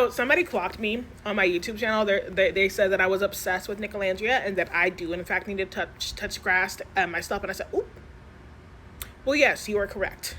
So somebody clocked me on my YouTube channel. They said that I was obsessed with Nicolandria and that I do in fact need to touch grass myself. And I said, oop. Well, yes, you are correct.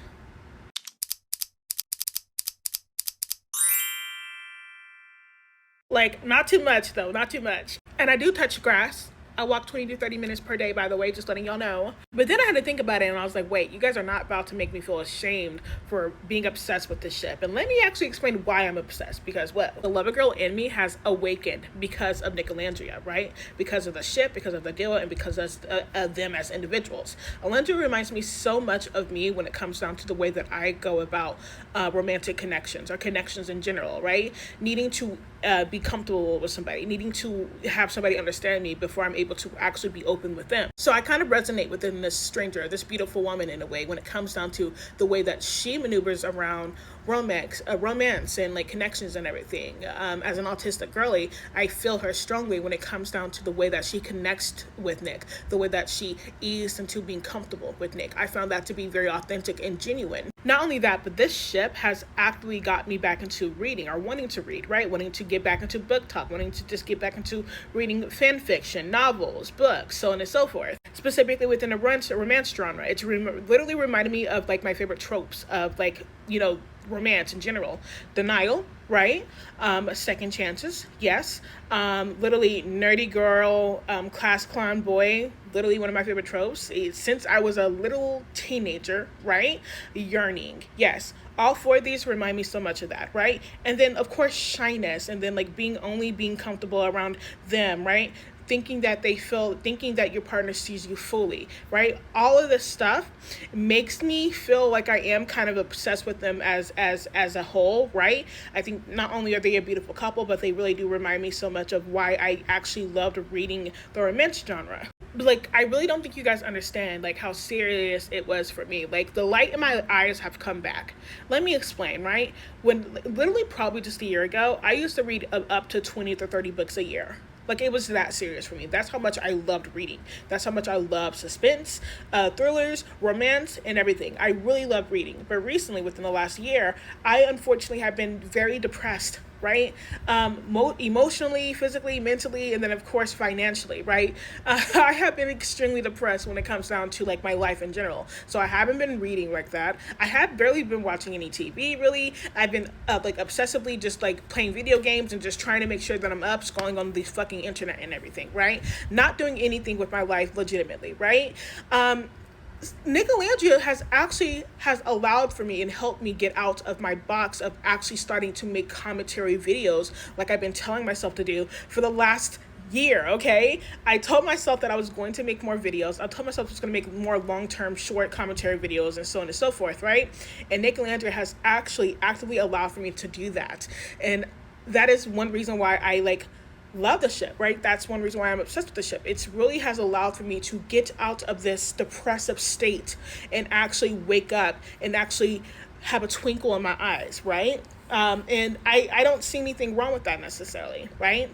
Like, not too much though, not too much. And I do touch grass. I walk 20 to 30 minutes per day, by the way, just letting y'all know. But then I had to think about it and I was like, wait, you guys are not about to make me feel ashamed for being obsessed with this ship. And let me actually explain why I'm obsessed. Because, well, the lover girl in me has awakened because of Nicolandria, right? Because of the ship, because of the deal, and because of them as individuals. Nicolandria reminds me so much of me when it comes down to the way that I go about romantic connections or connections in general, right? Needing to be comfortable with somebody, needing to have somebody understand me before I'm able to actually be open with them. So I kind of resonate within this stranger, this beautiful woman in a way, when it comes down to the way that she maneuvers around romance and like connections and everything. As an autistic girly, I feel her strongly when it comes down to the way that she connects with Nick, the way that she eased into being comfortable with Nick. I found that to be very authentic and genuine. Not only that, but this ship has actually got me back into reading or wanting to read, right? Wanting to get back into book talk, wanting to just get back into reading fan fiction, novels, books, so on and so forth. Specifically within the romance genre, it's literally reminded me of like my favorite tropes of like, you know, romance in general. Denial, right? Second chances, yes. Literally nerdy girl, class clown boy, literally one of my favorite tropes. Since I was a little teenager, right? Yearning, yes. All four of these remind me so much of that, right? And then of course shyness, and then like being comfortable around them, right? Thinking that your partner sees you fully, right? All of this stuff makes me feel like I am kind of obsessed with them as a whole, right? I think not only are they a beautiful couple, but they really do remind me so much of why I actually loved reading the romance genre. Like, I really don't think you guys understand like how serious it was for me. Like, the light in my eyes have come back. Let me explain, right? When literally probably just a year ago, I used to read up to 20 to 30 books a year. Like, it was that serious for me. That's how much I loved reading. That's how much I love suspense, thrillers, romance, and everything. I really love reading. But recently, within the last year, I unfortunately have been very depressed, right? Emotionally, physically, mentally, and then of course financially, right? I have been extremely depressed when it comes down to like my life in general. So I haven't been reading like that. I have barely been watching any TV really. I've been like obsessively just like playing video games and just trying to make sure that I'm up, scrolling on the fucking internet and everything, right? Not doing anything with my life legitimately, right? Nicolandria has allowed for me and helped me get out of my box of actually starting to make commentary videos like I've been telling myself to do for the last year, okay? I told myself that I was going to make more videos. I told myself I was going to make more long-term short commentary videos and so on and so forth, right? And Nicolandria has actually actively allowed for me to do that. And that is one reason why I love the ship, right? That's one reason why I'm obsessed with the ship. It really has allowed for me to get out of this depressive state and actually wake up and actually have a twinkle in my eyes, right? And I don't see anything wrong with that necessarily, right?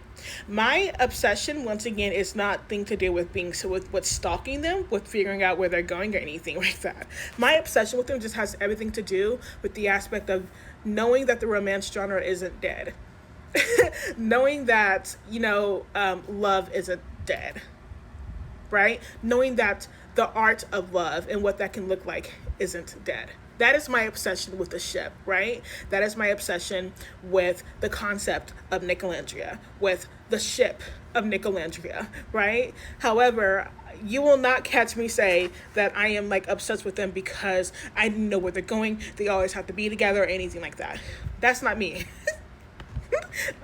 My obsession, once again, is not thing to do with with stalking them, with figuring out where they're going or anything like that. My obsession with them just has everything to do with the aspect of knowing that the romance genre isn't dead. Knowing that, love isn't dead, right? Knowing that the art of love and what that can look like isn't dead. That is my obsession with the ship, right? That is my obsession with the concept of Nicolandria, with the ship of Nicolandria, right? However, you will not catch me say that I am obsessed with them because I know where they're going. They always have to be together or anything like that. That's not me.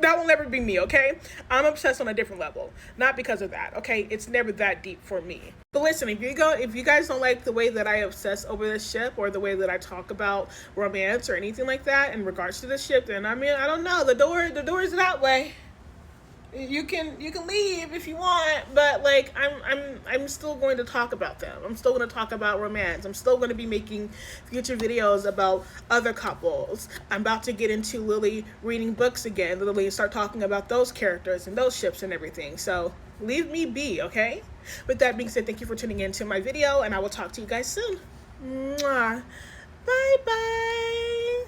That will never be me, okay? I'm obsessed on a different level. Not because of that, okay? It's never that deep for me. But listen, if you guys don't like the way that I obsess over this ship or the way that I talk about romance or anything like that in regards to the ship, then I don't know. The door is that way. You can leave if you want, but I'm still going to talk about them. I'm still going to talk about romance. I'm still going to be making future videos about other couples. I'm about to get into Lily reading books again, Lily, start talking about those characters and those ships and everything. So leave me be, okay? With that being said, thank you for tuning in to my video, and I will talk to you guys soon. Mwah. Bye bye.